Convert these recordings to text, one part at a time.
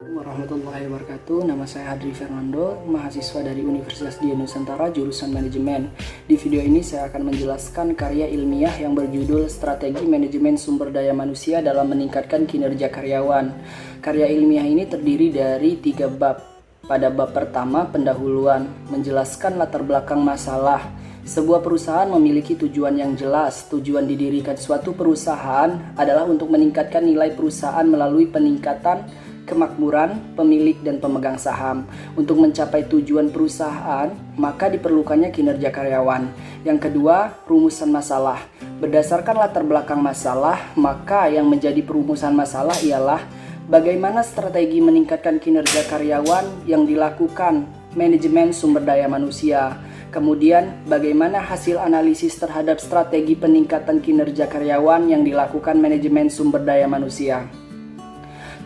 Warahmatullahi wabarakatuh. Nama saya Hadri Fernando, mahasiswa dari Universitas Dian Nusantara jurusan Manajemen. Di video ini saya akan menjelaskan karya ilmiah yang berjudul Strategi Manajemen Sumber Daya Manusia dalam Meningkatkan Kinerja Karyawan. Karya ilmiah ini terdiri dari 3 bab. Pada bab pertama, pendahuluan, menjelaskan latar belakang masalah. Sebuah perusahaan memiliki tujuan yang jelas. Tujuan didirikan suatu perusahaan adalah untuk meningkatkan nilai perusahaan melalui peningkatan kemakmuran pemilik dan pemegang saham. Untuk mencapai tujuan perusahaan, maka diperlukannya kinerja karyawan. Yang kedua, rumusan masalah. Berdasarkan latar belakang masalah, maka yang menjadi perumusan masalah ialah bagaimana strategi meningkatkan kinerja karyawan yang dilakukan manajemen sumber daya manusia. Kemudian, bagaimana hasil analisis terhadap strategi peningkatan kinerja karyawan yang dilakukan manajemen sumber daya manusia.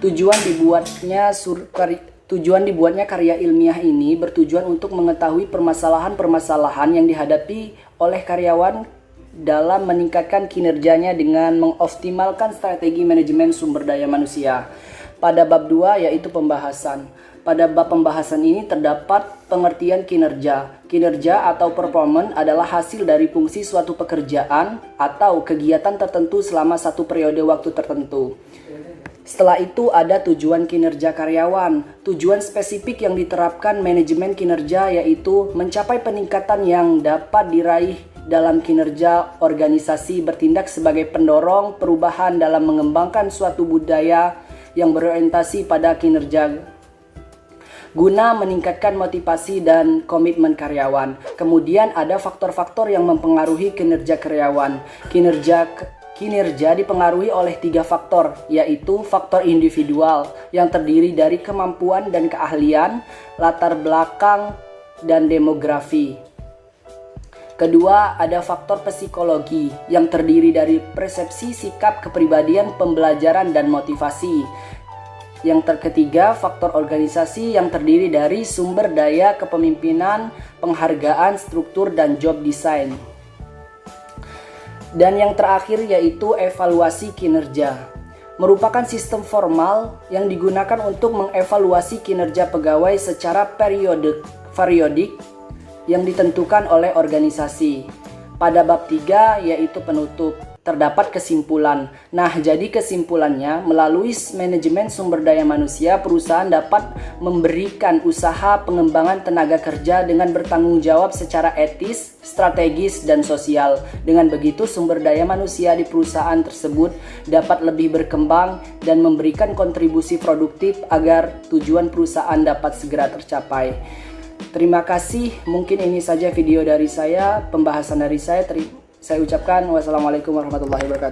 Tujuan dibuatnya karya ilmiah ini bertujuan untuk mengetahui permasalahan-permasalahan yang dihadapi oleh karyawan dalam meningkatkan kinerjanya dengan mengoptimalkan strategi manajemen sumber daya manusia. Pada bab 2 yaitu pembahasan. Pada bab pembahasan ini terdapat pengertian kinerja. Kinerja atau performance adalah hasil dari fungsi suatu pekerjaan atau kegiatan tertentu selama satu periode waktu tertentu. Setelah itu ada tujuan kinerja karyawan. Tujuan spesifik yang diterapkan manajemen kinerja yaitu mencapai peningkatan yang dapat diraih dalam kinerja organisasi, bertindak sebagai pendorong perubahan dalam mengembangkan suatu budaya yang berorientasi pada kinerja guna meningkatkan motivasi dan komitmen karyawan. Kemudian ada faktor-faktor yang mempengaruhi kinerja karyawan. Kinerja dipengaruhi oleh 3 faktor, yaitu faktor individual yang terdiri dari kemampuan dan keahlian, latar belakang, dan demografi. Kedua, ada faktor psikologi yang terdiri dari persepsi, sikap, kepribadian, pembelajaran, dan motivasi. Yang ketiga, faktor organisasi yang terdiri dari sumber daya, kepemimpinan, penghargaan, struktur, dan job design. Dan yang terakhir yaitu evaluasi kinerja. Merupakan sistem formal yang digunakan untuk mengevaluasi kinerja pegawai secara periodik yang ditentukan oleh organisasi. Pada bab 3 yaitu penutup, terdapat kesimpulan. Nah, jadi kesimpulannya, melalui manajemen sumber daya manusia, perusahaan dapat memberikan usaha pengembangan tenaga kerja dengan bertanggung jawab secara etis, strategis, dan sosial. Dengan begitu, sumber daya manusia di perusahaan tersebut dapat lebih berkembang dan memberikan kontribusi produktif agar tujuan perusahaan dapat segera tercapai. Terima kasih, mungkin ini saja video dari saya, pembahasan dari saya. Saya ucapkan wassalamualaikum warahmatullahi wabarakatuh.